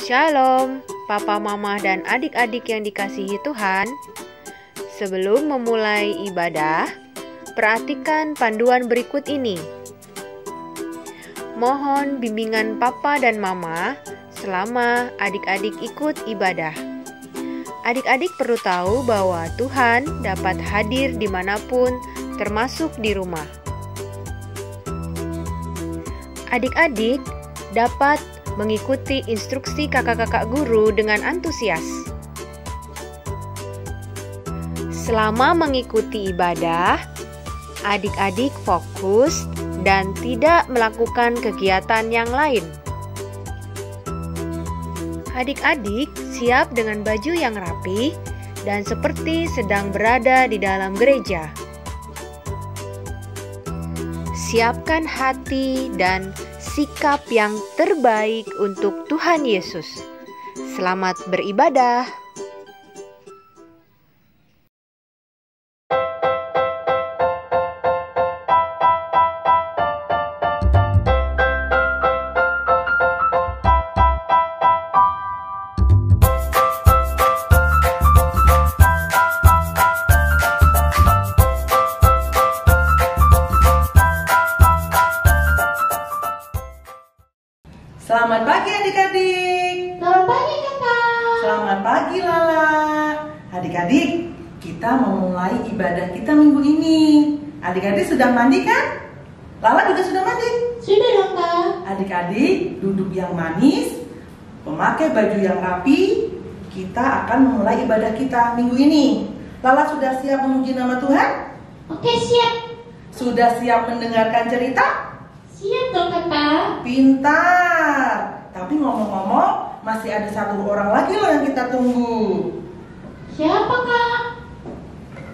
Shalom, Papa, Mama, dan adik-adik yang dikasihi Tuhan. Sebelum memulai ibadah, perhatikan panduan berikut ini. Mohon bimbingan Papa dan Mama selama adik-adik ikut ibadah. Adik-adik perlu tahu bahwa Tuhan dapat hadir dimanapun, termasuk di rumah. Adik-adik dapat mengikuti instruksi kakak-kakak guru dengan antusias. Selama mengikuti ibadah, adik-adik fokus dan tidak melakukan kegiatan yang lain. Adik-adik siap dengan baju yang rapi dan seperti sedang berada di dalam gereja. Siapkan hati dan sikap yang terbaik untuk Tuhan Yesus. Selamat beribadah. Selamat pagi adik-adik. Selamat pagi kakak. Selamat pagi Lala. Adik-adik, kita mau mulai ibadah kita minggu ini. Adik-adik sudah mandi kan? Lala juga sudah mandi? Sudah dong kak. Adik-adik duduk yang manis, memakai baju yang rapi. Kita akan memulai ibadah kita minggu ini. Lala sudah siap memuji nama Tuhan? Oke siap. Sudah siap mendengarkan cerita? Siap dong kakak. Pintar. Tapi ngomong-ngomong, masih ada satu orang lagi loh yang kita tunggu. Siapa kak?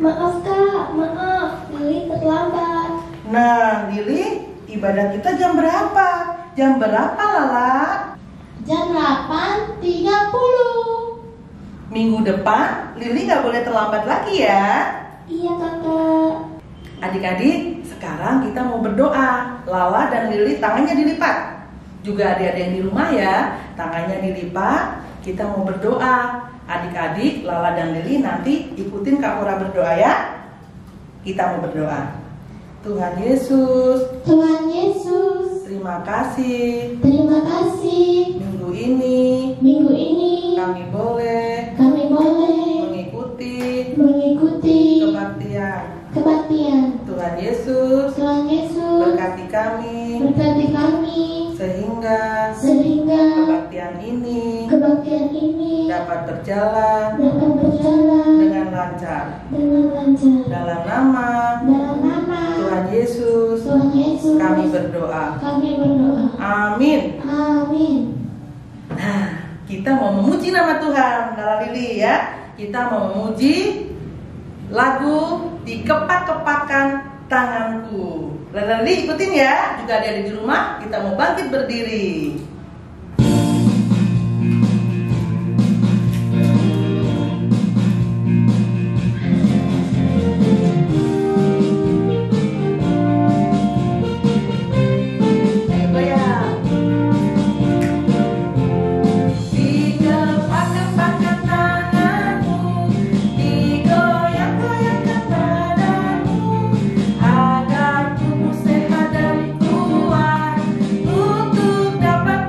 Maaf kak, maaf Lili terlambat. Nah, Lili, ibadah kita jam berapa? Jam berapa, Lala? Jam 8.30. Minggu depan, Lili nggak boleh terlambat lagi ya. Iya kakak. Adik-adik, sekarang kita mau berdoa. Lala dan Lili tangannya dilipat. Juga adik-adik yang di rumah ya, tangannya dilipat. Kita mau berdoa. Adik-adik, Lala dan Lili nanti ikutin Kak Pura berdoa ya. Kita mau berdoa. Tuhan Yesus, Tuhan Yesus, terima kasih. terima kasih. Minggu ini Minggu ini kami boleh kami boleh mengikuti kebaktian. Tuhan Yesus, Tuhan Yesus, berkati kami berkati kami sehingga sehingga kebaktian ini kebaktian ini dapat berjalan dengan lancar. Dalam nama Tuhan Yesus, Tuhan Yesus kami berdoa. Amin. Amin. Nah, kita mau memuji nama Tuhan, Lala Lili ya. Kita mau memuji lagu Dikepak-kepakkan Tanganku. Lala Lili ikutin ya. Juga ada di rumah, kita mau bangkit berdiri. Agar tubuh sehat dan kuat untuk dapat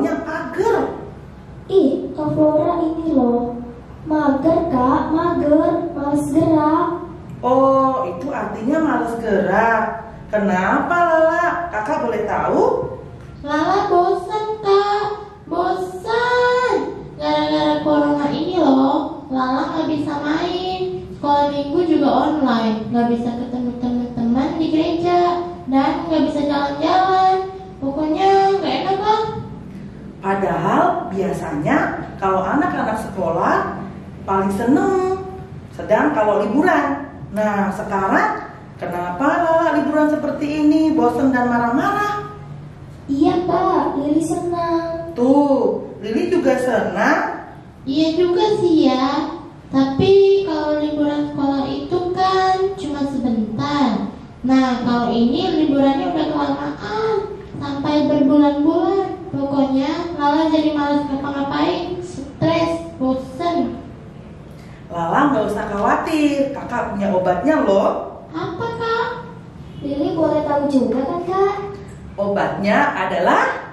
taunya pager. Ih, Kak Flora ini loh. Mager Kak, mager, males gerak. Oh, itu artinya males gerak. Kenapa Lala? Kakak boleh tahu? Lala bosan Kak, bosan. Gara-gara corona ini loh, Lala nggak bisa main. Sekolah minggu juga online, nggak bisa ketemu teman-teman di gereja dan nggak bisa jalan-jalan. Pokoknya nggak enak lah. Padahal biasanya kalau anak-anak sekolah paling seneng, sedang kalau liburan. Nah, sekarang kenapa Lala liburan seperti ini, bosan dan marah-marah? Iya Kak, Lili senang. Tuh, Lili juga senang. Iya juga sih ya. Tapi kalau liburan sekolah itu kan cuma sebentar. Nah, kalau ini liburannya udah kelamaan sampai berbulan-bulan. Pokoknya Lala jadi malas ngapa-ngapain, stres, bosen. Lala nggak usah khawatir, kakak punya obatnya loh. Apa Kak? Lili boleh tahu juga kan Kak? Obatnya adalah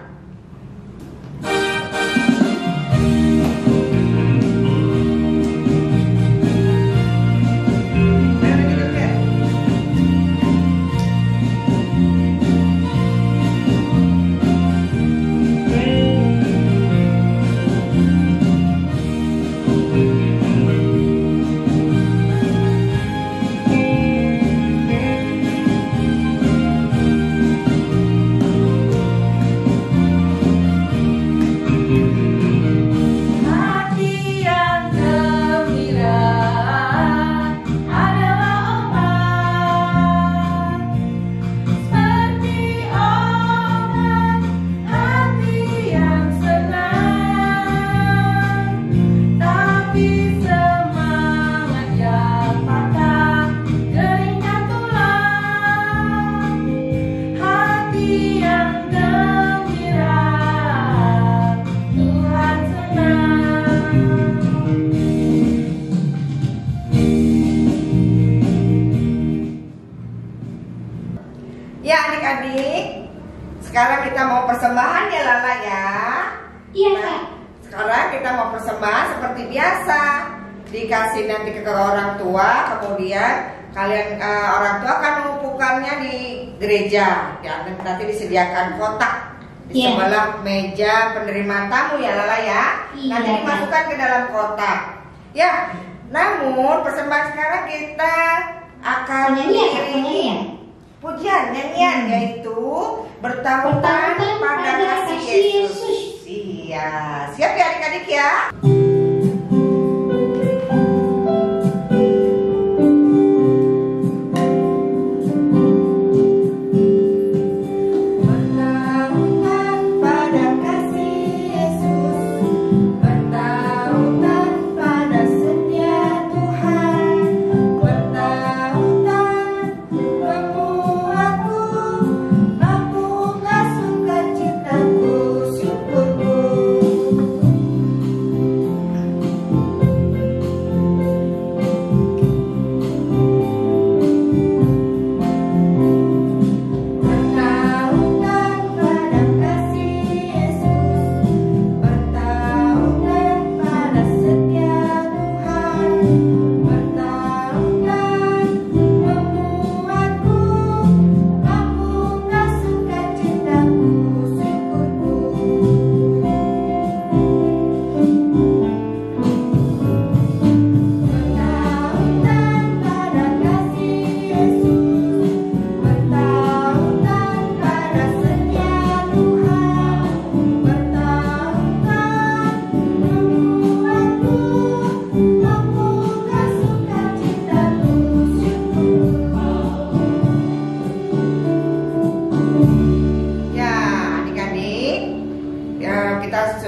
ya adik-adik. Sekarang kita mau persembahan ya Lala ya. Iya Kak. Sekarang kita mau persembahan seperti biasa. Dikasih nanti ke orang tua, kemudian kalian orang tua akan mengumpulkannya di gereja. Ya, nanti disediakan kotak di sebelah meja penerimaan tamu ya Lala ya. Nanti dimasukkan ke dalam kotak. Ya, namun persembahan sekarang kita akan mengiringi pujian nyanyian yaitu bertahun-tahun pada kasih Yesus. Iya, siap ya adik-adik ya.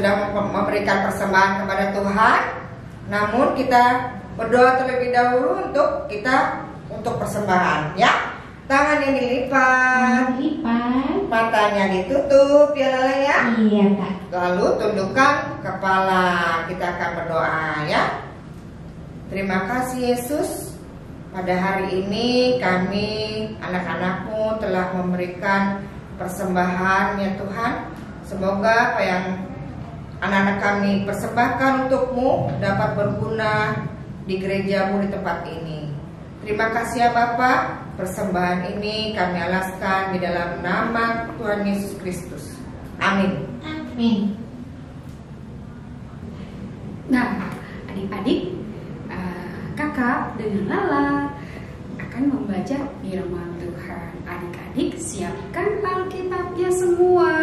Sudah memberikan persembahan kepada Tuhan, namun kita berdoa terlebih dahulu untuk persembahan ya. Tangannya dilipat, matanya ditutup ya Lala ya. Iya Kak. Lalu tundukkan kepala, kita akan berdoa ya. Terima kasih Yesus, pada hari ini kami anak-anakmu telah memberikan persembahan ya Tuhan. Semoga apa yang anak-anak kami persembahkan untukmu dapat berguna di gerejamu di tempat ini. Terima kasih ya Bapak, persembahan ini kami alaskan di dalam nama Tuhan Yesus Kristus. Amin. Amin. Nah, adik-adik, kakak dengan Lala akan membaca firman Tuhan. Adik-adik siapkan Alkitabnya semua.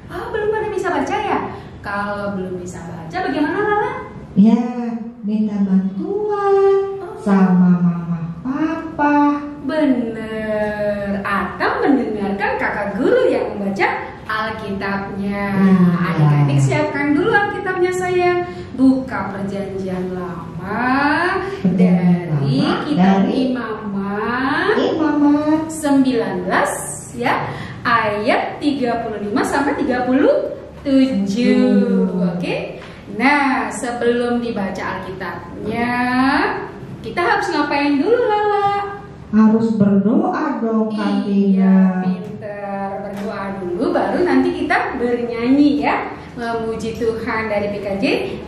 Belum pada bisa baca ya? Kalau belum bisa baca bagaimana Lala? Ya, minta bantuan sama mama papa. Bener. Atau mendengarkan kakak guru yang membaca Alkitabnya. Adik-adik siapkan dulu Alkitabnya sayang. Buka Perjanjian Lama dari kitab Imamat 19 ya, ayat 35 sampai 37. Oke. Nah, sebelum dibaca Alkitabnya, kita harus ngapain dulu Lala? Harus berdoa dong Kak Iya, pinter. Berdoa dulu baru nanti kita bernyanyi ya, memuji Tuhan dari PKJ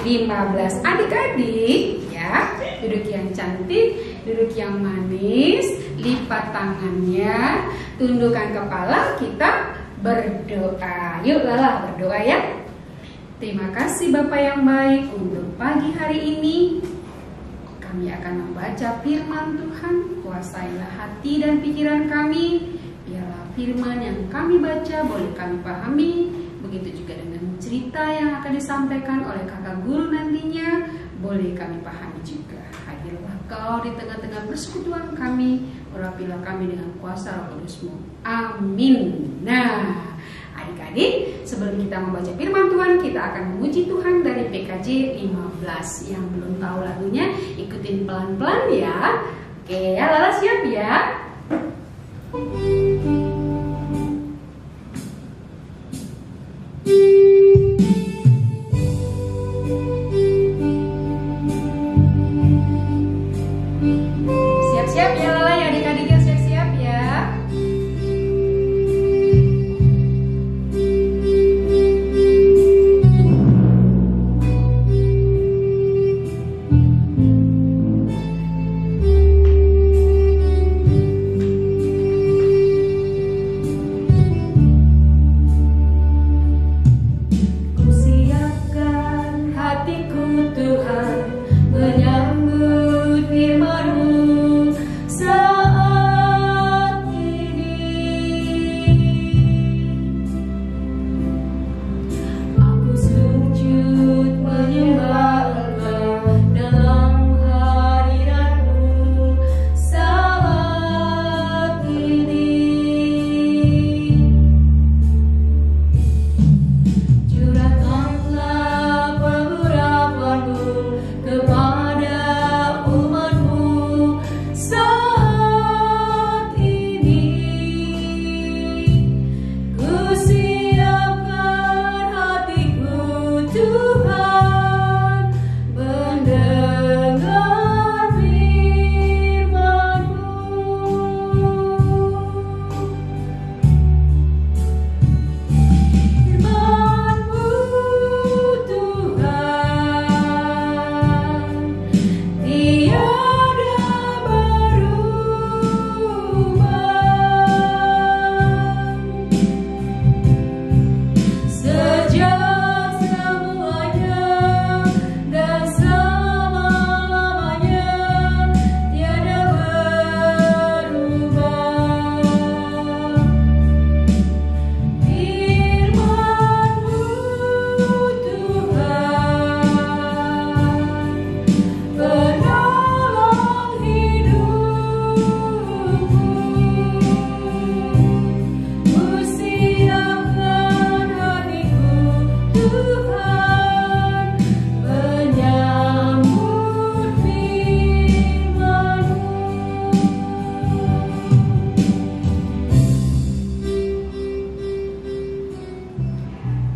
15. Adik-adik ya, duduk yang cantik, duduk yang manis, lipat tangannya, tundukkan kepala, kita berdoa. Yuk Lala berdoa ya. Terima kasih Bapak yang baik untuk pagi hari ini. Kami akan membaca firman Tuhan. Kuasailah hati dan pikiran kami. Biarlah firman yang kami baca boleh kami pahami. Begitu juga dengan cerita yang akan disampaikan oleh kakak guru nantinya, boleh kami pahami juga. Hadirlah Kau di tengah-tengah persekutuan kami. Urapilah kami dengan kuasa Roh Kudus-Mu. Amin. Nah, adik-adik, sebelum kita membaca firman Tuhan, kita akan memuji Tuhan dari PKJ 15. Yang belum tahu lagunya, ikutin pelan-pelan ya. Oke, ya Lala siap ya? Siap-siap ya Lala ya, adik-adiknya siap-siap ya.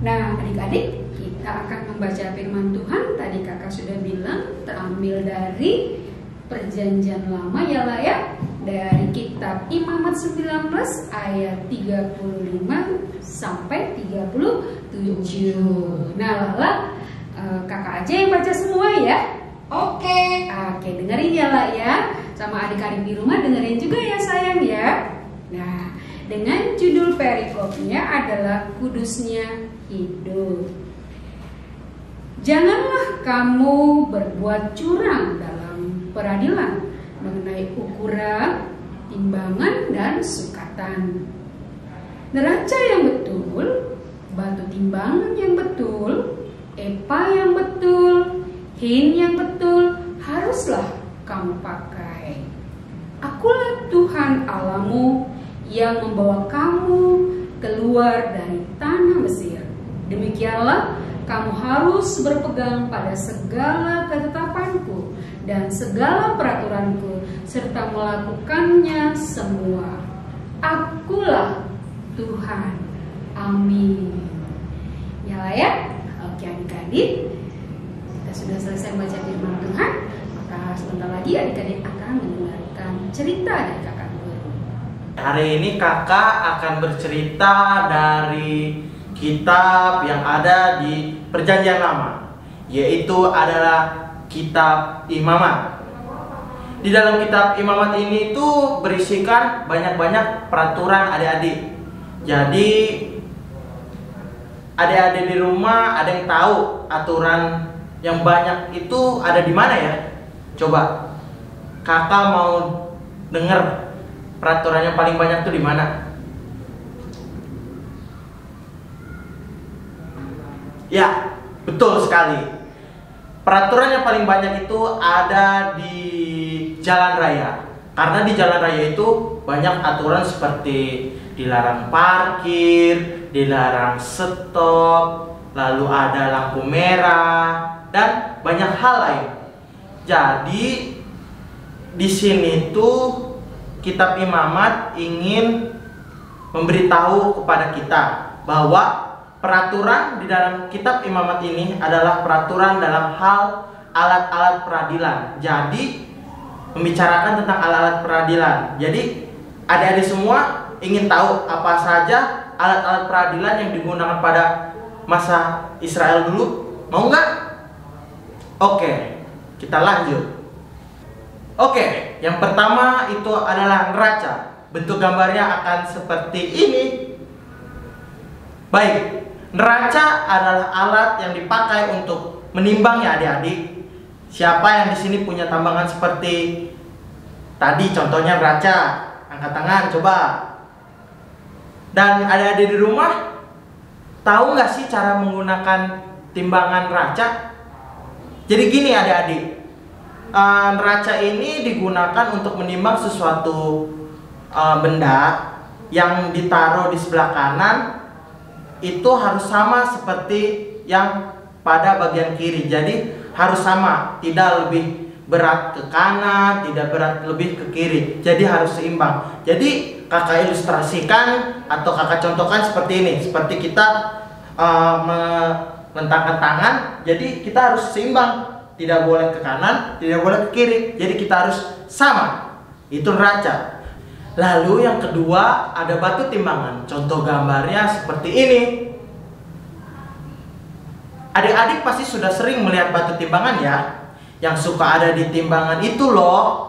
Nah, adik-adik, kita akan membaca firman Tuhan. Tadi kakak sudah bilang terambil dari Perjanjian Lama ya lah ya. dari kitab Imamat 19 ayat 35 sampai 37. Nah, Lala, kakak aja yang baca semua ya. Oke, dengerin ya lah ya. Sama adik-adik di rumah dengerin juga ya sayang ya. Nah, dengan judul perikopnya adalah Kudusnya Hidup. Janganlah kamu berbuat curang dalam peradilan mengenai ukuran, timbangan, dan sukatan. Neraca yang betul, batu timbangan yang betul, epa yang betul, hin yang betul haruslah kamu pakai. Akulah Tuhan Allahmu yang membawa kamu keluar dari tanah Mesir. Demikianlah kamu harus berpegang pada segala ketetapanku dan segala peraturanku serta melakukannya semua. Akulah Tuhan. Amin. Ya ya. Oke adik-adik, kita sudah selesai baca firman Tuhan. Maka sebentar lagi adik-adik akan mendengarkan cerita dari kakak guru. Hari ini kakak akan bercerita dari kitab yang ada di Perjanjian Lama, yaitu adalah kitab Imamat. Di dalam kitab Imamat ini tuh berisikan banyak-banyak peraturan adik-adik. Jadi adik-adik di rumah ada yang tahu aturan yang banyak itu ada di mana ya? Coba kakak mau dengar peraturan yang paling banyak tuh di mana? Ya, betul sekali. Peraturan yang paling banyak itu ada di jalan raya. Karena di jalan raya itu banyak aturan seperti dilarang parkir, dilarang stop, lalu ada lampu merah, dan banyak hal lain. Jadi di sini tuh kitab Imamat ingin memberitahu kepada kita bahwa peraturan di dalam kitab Imamat ini adalah peraturan dalam hal alat-alat peradilan. Jadi membicarakan tentang alat-alat peradilan. Jadi adik-adik semua ingin tahu apa saja alat-alat peradilan yang digunakan pada masa Israel dulu? Mau nggak? Oke, kita lanjut. Oke, yang pertama itu adalah neraca. Bentuk gambarnya akan seperti ini. Baik, neraca adalah alat yang dipakai untuk menimbang ya adik-adik. Siapa yang di sini punya tambangan seperti tadi contohnya neraca? Angkat tangan coba. Dan adik-adik di rumah tahu nggak sih cara menggunakan timbangan neraca? Jadi gini adik-adik, neraca ini digunakan untuk menimbang sesuatu benda yang ditaruh di sebelah kanan itu harus sama seperti yang pada bagian kiri. Jadi harus sama, tidak lebih berat ke kanan, tidak berat lebih ke kiri. Jadi harus seimbang. Jadi kakak ilustrasikan atau kakak contohkan seperti ini. Seperti kita melentangkan tangan, jadi kita harus seimbang. Tidak boleh ke kanan, tidak boleh ke kiri. Jadi kita harus sama. Itu neraca. Lalu yang kedua ada batu timbangan. Contoh gambarnya seperti ini. Adik-adik pasti sudah sering melihat batu timbangan ya. Yang suka ada di timbangan itu loh.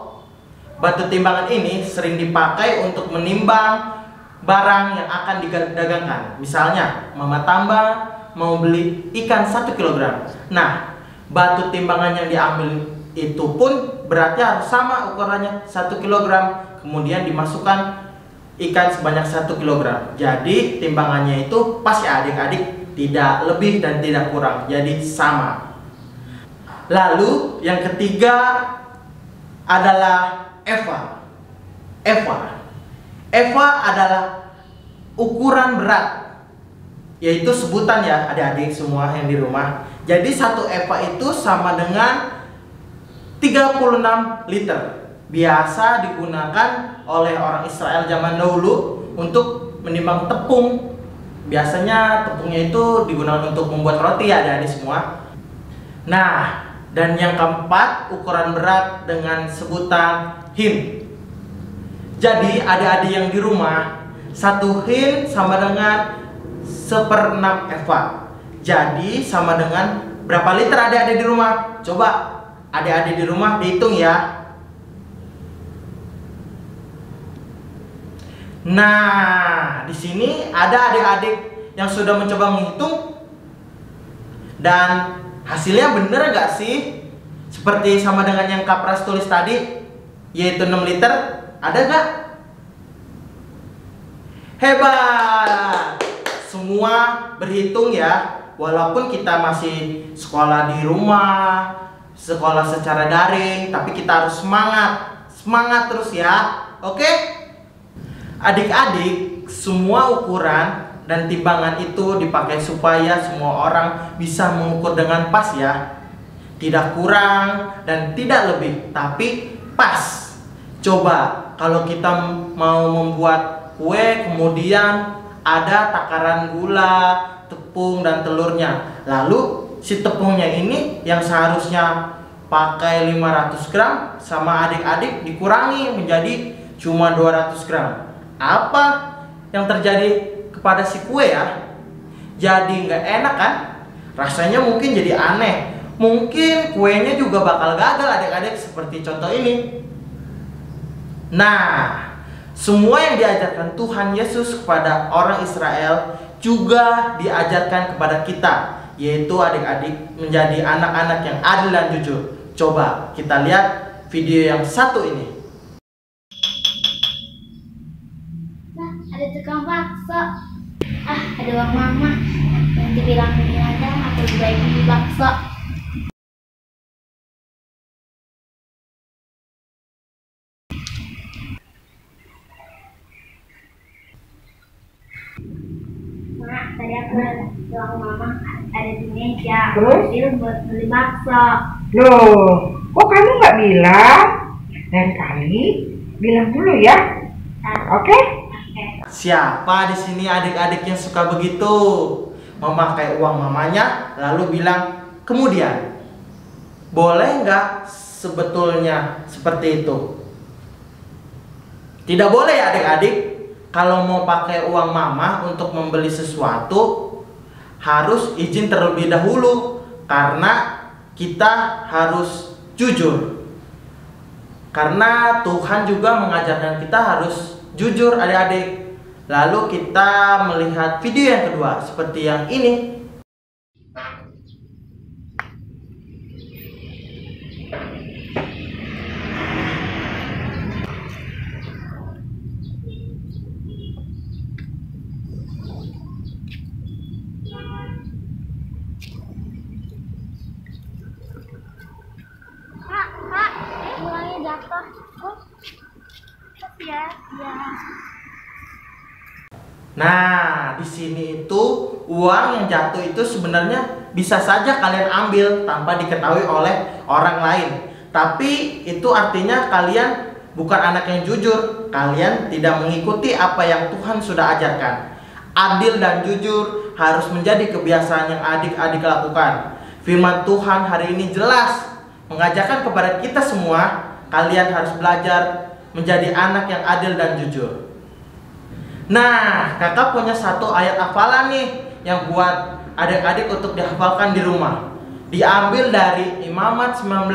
Batu timbangan ini sering dipakai untuk menimbang barang yang akan didagangkan. Misalnya mama tambang mau beli ikan 1 kg. Nah, batu timbangan yang diambil itu pun beratnya harus sama ukurannya 1 kg. Kemudian dimasukkan ikan sebanyak 1 kg. Jadi timbangannya itu pas ya adik-adik, tidak lebih dan tidak kurang, jadi sama. Lalu yang ketiga adalah eva. Eva adalah ukuran berat, yaitu sebutan ya adik-adik semua yang di rumah. Jadi 1 eva itu sama dengan 36 liter. Biasa digunakan oleh orang Israel zaman dahulu untuk menimbang tepung. Biasanya tepungnya itu digunakan untuk membuat roti ya adik-adik semua. Nah, dan yang keempat ukuran berat dengan sebutan hin. Jadi adik-adik yang di rumah, 1 hin sama dengan 1/6 Eva. Jadi sama dengan berapa liter adik-adik di rumah? Coba adik-adik di rumah dihitung ya. Nah, di sini ada adik-adik yang sudah mencoba menghitung. Dan hasilnya bener nggak sih? Seperti sama dengan yang Kak Pras tulis tadi, yaitu 6 liter. Ada nggak? Hebat! Semua berhitung ya. Walaupun kita masih sekolah di rumah, sekolah secara daring, tapi kita harus semangat. Semangat terus ya. Oke? Adik-adik, semua ukuran dan timbangan itu dipakai supaya semua orang bisa mengukur dengan pas ya. Tidak kurang dan tidak lebih, tapi pas. Coba kalau kita mau membuat kue, kemudian ada takaran gula, tepung dan telurnya. Lalu si tepungnya ini yang seharusnya pakai 500 gram sama adik-adik dikurangi menjadi cuma 200 gram. Apa yang terjadi kepada si kue ya? Jadi nggak enak kan? Rasanya mungkin jadi aneh. Mungkin kuenya juga bakal gagal adik-adik seperti contoh ini. Nah, semua yang diajarkan Tuhan Yesus kepada orang Israel juga diajarkan kepada kita, yaitu adik-adik menjadi anak-anak yang adil dan jujur. Coba kita lihat video yang satu ini. Nah, ada tukang bakso. Ada uang mama. Nanti bilang penyandang atau juga beli bakso. Mak, tadi aku ada uang mama ada di meja. Terus? Dia buat beli bakso. Loh, kok kamu nggak bilang? Lain kali bilang dulu ya. Oke? Siapa di sini adik-adik yang suka begitu? Memakai uang mamanya lalu bilang kemudian. Boleh nggak sebetulnya seperti itu? Tidak boleh ya adik-adik. Kalau mau pakai uang mama untuk membeli sesuatu harus izin terlebih dahulu, karena kita harus jujur. Karena Tuhan juga mengajarkan kita harus jujur adik-adik. Lalu kita melihat video yang kedua seperti yang ini. Kak, mulanya jatuh. Ya. Nah, di sini itu uang yang jatuh itu sebenarnya bisa saja kalian ambil tanpa diketahui oleh orang lain. Tapi itu artinya kalian bukan anak yang jujur. Kalian tidak mengikuti apa yang Tuhan sudah ajarkan. Adil dan jujur harus menjadi kebiasaan yang adik-adik lakukan. Firman Tuhan hari ini jelas mengajarkan kepada kita semua, kalian harus belajar menjadi anak yang adil dan jujur. Nah, kakak punya satu ayat hafalan nih yang buat adik-adik untuk dihafalkan di rumah. Diambil dari Imamat 19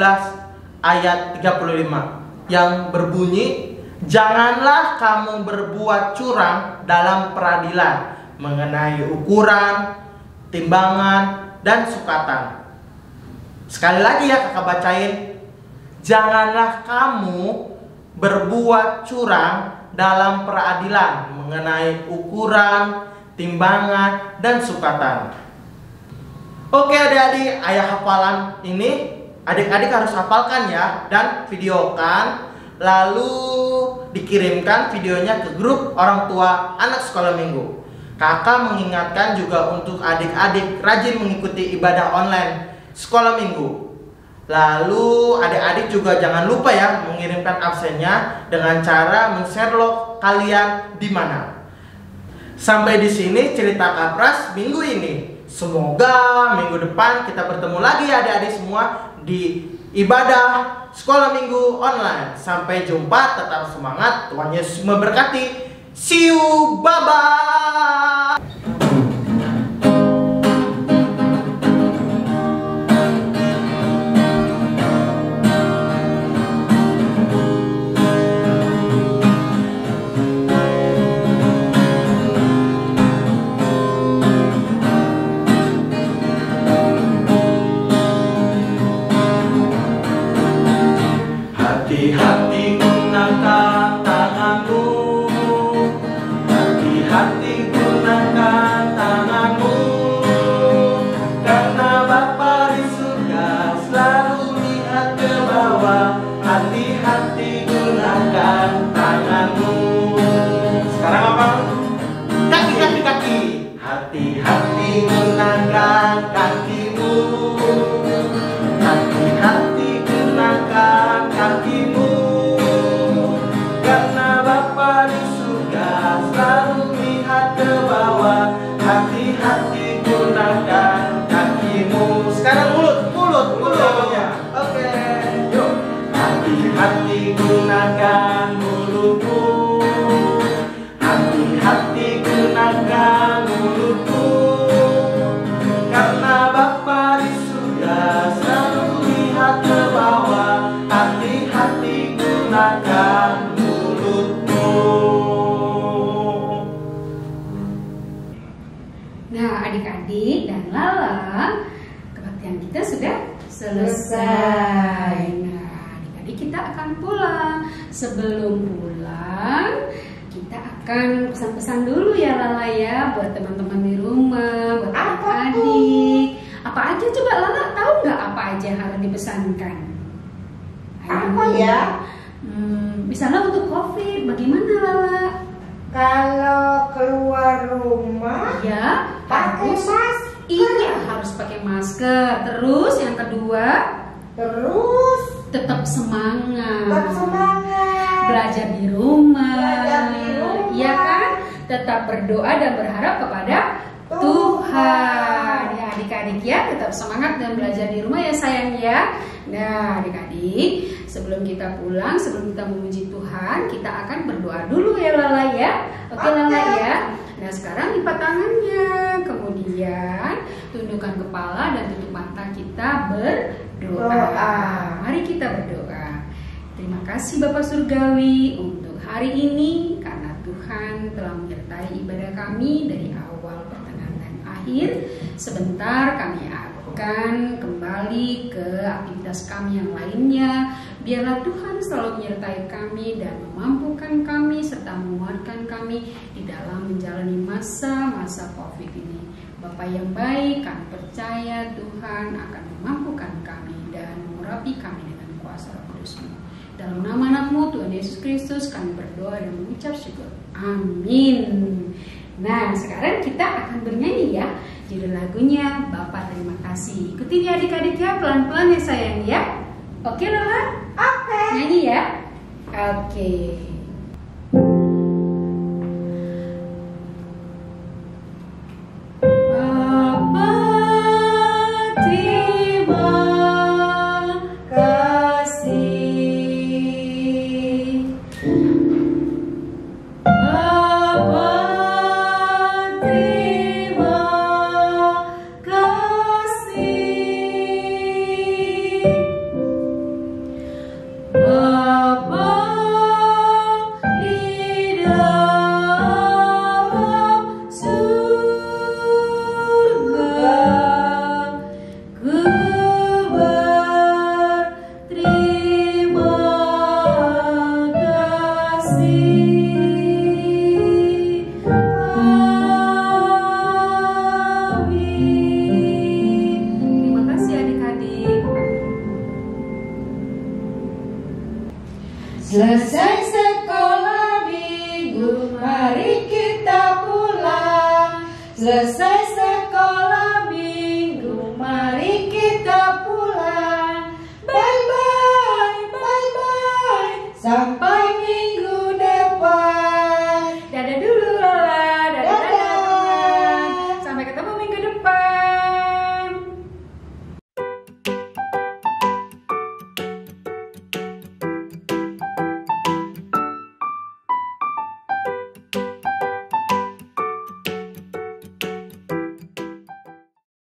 ayat 35 yang berbunyi, janganlah kamu berbuat curang dalam peradilan mengenai ukuran, timbangan, dan sukatan. Sekali lagi ya kakak bacain, janganlah kamu berbuat curang dalam peradilan mengenai ukuran, timbangan, dan sukatan. Oke adik-adik, ayat hafalan ini adik-adik harus hafalkan ya, dan videokan, lalu dikirimkan videonya ke grup orang tua anak sekolah minggu. Kakak mengingatkan juga untuk adik-adik rajin mengikuti ibadah online sekolah minggu. Lalu adik-adik juga jangan lupa ya mengirimkan absennya dengan cara men-share log kalian di mana. Sampai di sini cerita Kak Pras minggu ini. Semoga minggu depan kita bertemu lagi ya adik-adik semua di ibadah sekolah minggu online. Sampai jumpa, tetap semangat, Tuhan Yesus memberkati. See you, bye-bye. Hati-hati gunakan tanganmu, hati-hati gunakan tanganmu, karena Bapa di surga selalu lihat ke bawah. Hati-hati gunakan tanganmu. Sekarang apa? Kaki, kaki, kaki. Hati-hati gunakan kakimu, hati-hati gunakan kakimu, karena Bapa di surga selalu lihat ke bawah. Hati-hati gunakan kakimu. Sekarang mulut ya. Oke, yuk. Hati-hati gunakan mulutmu, hati-hati gunakan mulutmu, karena Bapa di surga selalu lihat ke bawah. Hati-hati gunakan mulutmu. Nah, adik-adik dan Lala, kebaktian kita sudah selesai. Nah, adik-adik kita akan pulang. Sebelum pulang, kita akan pesan-pesan dulu ya Lala ya, buat teman-teman di rumah, buat adik-adik. Apa aja coba Lala tahu nggak apa aja yang harus dipesankan? Apa ya? Misalnya untuk COVID, bagaimana Lala? Kalau keluar rumah Ya, pakai harus. masker. Iya, harus pakai masker. Terus yang kedua, Terus tetap semangat. tetap semangat. Belajar di rumah. Belajar di rumah. Iya kan? Tetap berdoa dan berharap kepada Tuhan. Ya adik-adik ya, tetap semangat dan belajar di rumah ya sayang ya. Nah adik-adik, sebelum kita pulang, sebelum kita memuji Tuhan, kita akan berdoa dulu ya Lala ya. Oke Lala ya. Nah sekarang lipat tangannya, kemudian tundukkan kepala dan tutup mata, kita berdoa. Mari kita berdoa. Terima kasih Bapak Surgawi untuk hari ini, karena Tuhan telah menyertai ibadah kami dari awal, pertengahan, dan akhir. Sebentar kami akan kembali ke aktivitas kami yang lainnya. Biarlah Tuhan selalu menyertai kami dan memampukan kami serta menguatkan kami di dalam menjalani masa-masa COVID ini. Bapa yang baik, kami percaya Tuhan akan memampukan kami dan mengurapi kami dengan kuasa Roh Kudus-Mu. Dalam nama Anak-Mu Tuhan Yesus Kristus kami berdoa dan mengucap syukur. Amin. Nah sekarang kita akan bernyanyi ya. Judul lagunya Bapa Terima Kasih. Ikutin ya adik-adik ya, pelan-pelan ya sayang ya. Oke Lala? Oke. Nyanyi ya. Oke.